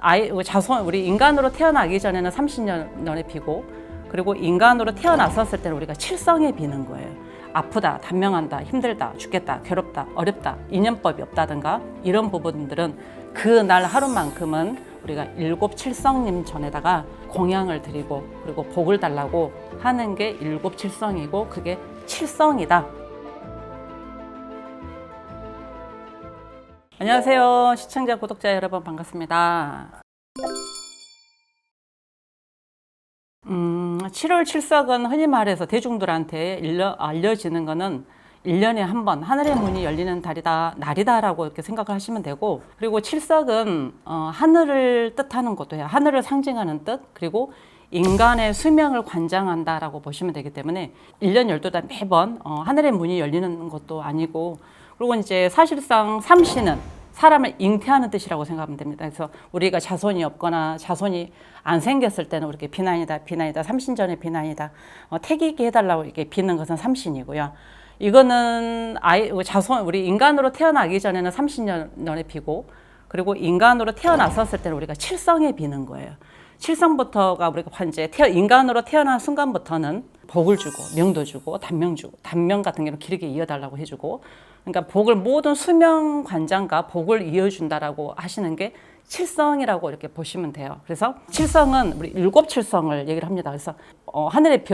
자손, 우리 인간으로 태어나기 전에는 30년의 비고, 그리고 인간으로 태어났었을 때는 우리가 칠성에 비는 거예요. 아프다, 단명한다, 힘들다, 죽겠다, 괴롭다, 어렵다, 인연법이 없다든가 이런 부분들은 그날 하루만큼은 우리가 일곱 칠성님 전에다가 공양을 드리고 그리고 복을 달라고 하는 게 일곱 칠성이고, 그게 칠성이다. 안녕하세요. 시청자, 구독자 여러분 반갑습니다. 7월 칠석은 흔히 말해서 대중들한테 알려지는 거는 1년에 한 번 하늘의 문이 열리는 날이다라고 이렇게 생각을 하시면 되고, 그리고 칠석은 하늘을 뜻하는 것도 해요. 하늘을 상징하는 뜻, 그리고 인간의 수명을 관장한다라고 보시면 되기 때문에 1년 12달 매번 하늘의 문이 열리는 것도 아니고, 그리고 이제 사실상 삼시는 사람을 잉태하는 뜻이라고 생각하면 됩니다. 그래서 우리가 자손이 없거나 자손이 안 생겼을 때는 이렇게 비난이다, 삼신전의 비난이다, 태기게 해달라고 이렇게 비는 것은 삼신이고요. 이거는 자손, 우리 인간으로 태어나기 전에는 삼신전의 비고, 그리고 인간으로 태어났었을 때는 우리가 칠성에 비는 거예요. 칠성부터가 우리가 이제 인간으로 태어난 순간부터는 복을 주고 명도 주고 단명 주고, 단명 같은 경우는 길게 이어달라고 해주고, 그러니까 복을 모든 수명 관장과 복을 이어준다라고 하시는 게 칠성이라고 이렇게 보시면 돼요. 그래서 칠성은 우리 일곱 칠성을 얘기를 합니다. 그래서 하늘의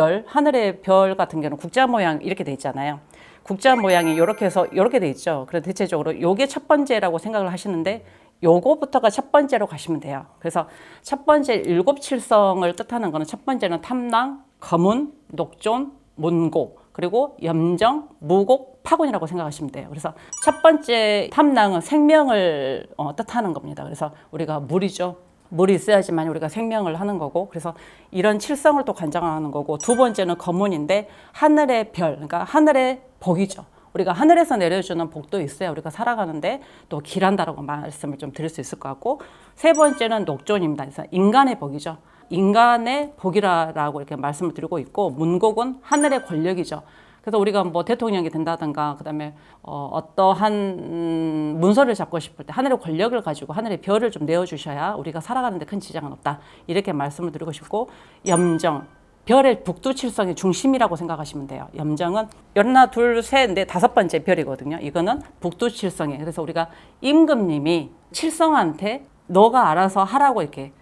별 같은 경우는 국자 모양 이렇게 돼 있잖아요. 국자 모양이 이렇게 해서 이렇게 돼 있죠. 그래서 대체적으로 요게 첫 번째라고 생각을 하시는데, 요거부터가 첫 번째로 가시면 돼요. 그래서 첫 번째 일곱 칠성을 뜻하는 거는, 첫 번째는 탐랑, 거문, 녹존, 문고, 그리고 염정, 무곡, 파곤이라고 생각하시면 돼요. 그래서 첫 번째 탐랑은 생명을 뜻하는 겁니다. 그래서 우리가 물이죠. 물이 있어야지만 우리가 생명을 하는 거고, 그래서 이런 칠성을 또 관장하는 거고, 두 번째는 거문인데 하늘의 별, 그러니까 하늘의 복이죠. 우리가 하늘에서 내려주는 복도 있어야 우리가 살아가는데 또 길한다라고 말씀을 좀 드릴 수 있을 것 같고, 세 번째는 녹존입니다. 그래서 인간의 복이죠. 인간의 복이라고 이렇게 말씀을 드리고 있고, 문곡은 하늘의 권력이죠. 그래서 우리가 뭐 대통령이 된다든가, 그다음에 어떠한 문서를 잡고 싶을 때 하늘의 권력을 가지고 하늘의 별을 좀 내어주셔야 우리가 살아가는데 큰 지장은 없다, 이렇게 말씀을 드리고 싶고, 염정, 별의 북두칠성의 중심이라고 생각하시면 돼요. 염정은 하나, 둘, 셋, 넷, 다섯 번째 별이거든요. 이거는 북두칠성이에요. 그래서 우리가 임금님이 칠성한테 너가 알아서 하라고 이렇게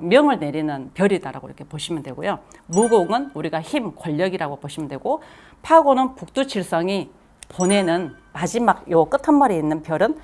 명을 내리는 별이다라고 이렇게 보시면 되고요. 무곡은 우리가 힘, 권력이라고 보시면 되고, 파곤은 북두칠성이 보내는 마지막 요 끝한머리에 있는 별은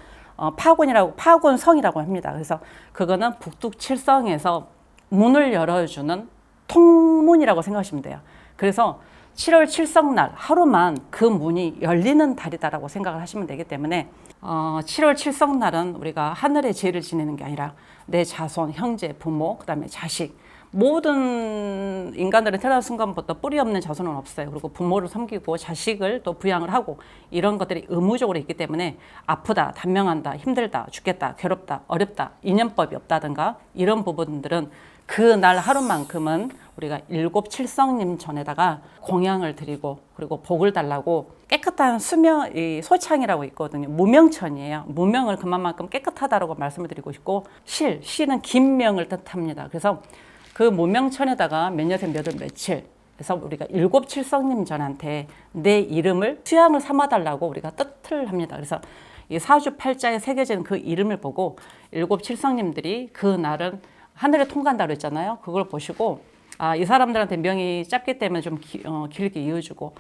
파곤성이라고 합니다. 그래서 그거는 북두칠성에서 문을 열어주는 통문이라고 생각하시면 돼요. 그래서 7월 칠성날 하루만 그 문이 열리는 달이다라고 생각을 하시면 되기 때문에 7월 칠성날은 우리가 하늘의 제를 지내는 게 아니라 내 자손, 형제, 부모, 그다음에 자식, 모든 인간들은 태어난 순간부터 뿌리 없는 자손은 없어요. 그리고 부모를 섬기고 자식을 또 부양을 하고, 이런 것들이 의무적으로 있기 때문에 아프다, 단명한다, 힘들다, 죽겠다, 괴롭다, 어렵다, 인연법이 없다든가 이런 부분들은 그날 하루만큼은 우리가 일곱 칠성님 전에다가 공양을 드리고 그리고 복을 달라고, 깨끗한 소창이라고 있거든요. 무명천이에요. 무명을 그만큼 깨끗하다라고 말씀을 드리고 싶고, 시는 김명을 뜻합니다. 그래서 그 무명천에다가 몇 년에 몇 월 며칠, 그래서 우리가 일곱 칠성님 전한테 내 이름을 수양을 삼아달라고 우리가 뜻을 합니다. 그래서 이 사주팔자에 새겨진 그 이름을 보고 일곱 칠성님들이 그 날은 하늘에 통과한다고 했잖아요. 그걸 보시고, 이 사람들한테 명이 짧기 때문에 좀 길게 이어주고,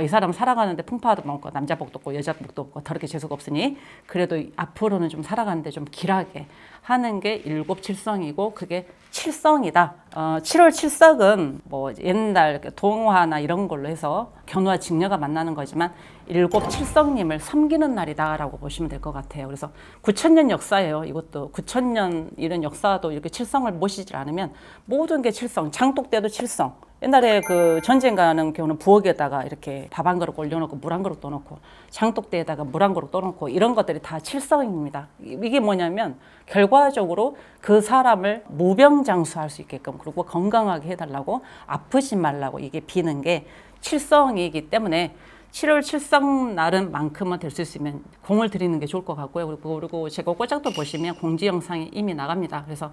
이 사람 살아가는데 풍파도 많고 남자 복도 없고 여자 복도 없고 더럽게 재수가 없으니 그래도 앞으로는 좀 살아가는데 좀 길하게 하는 게 일곱 칠성이고, 그게 칠성이다. 7월 칠석은 뭐 옛날 동화나 이런 걸로 해서 견우와 직녀가 만나는 거지만 일곱 칠성님을 섬기는 날이다라고 보시면 될 것 같아요. 그래서 9,000년 역사예요. 이것도 9,000년 이런 역사도 이렇게 칠성을 모시질 않으면 모든 게 칠성, 장독 때도 칠성. 옛날에 그 전쟁 가는 경우는 부엌에다가 이렇게 밥 한 그릇 올려놓고 물 한 그릇 떠놓고, 장독대에다가 물 한 그릇 떠놓고, 이런 것들이 다 칠성입니다. 이게 뭐냐면 결과적으로 그 사람을 무병장수할 수 있게끔, 그리고 건강하게 해달라고, 아프지 말라고 이게 비는 게 칠성이기 때문에 7월 7성 날은만큼은 될 수 있으면 공을 들이는 게 좋을 것 같고요. 그리고 제가 꼬짝도 보시면 공지 영상이 이미 나갑니다. 그래서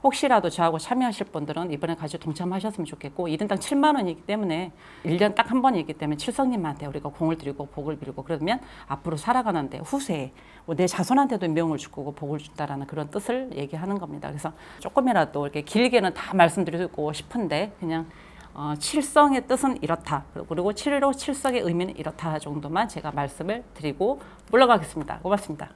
혹시라도 저하고 참여하실 분들은 이번에 같이 동참하셨으면 좋겠고 1인당 7만 원이기 때문에 1년 딱 한 번이기 때문에 칠성님한테 우리가 공을 드리고 복을 빌고 그러면 앞으로 살아가는데 후세에 내 자손한테도 명을 주고 복을 준다라는 그런 뜻을 얘기하는 겁니다. 그래서 조금이라도 이렇게 길게는 다 말씀드리고 싶은데 그냥 칠성의 뜻은 이렇다. 그리고 7로 칠성의 의미는 이렇다 정도만 제가 말씀을 드리고 물러가겠습니다. 고맙습니다.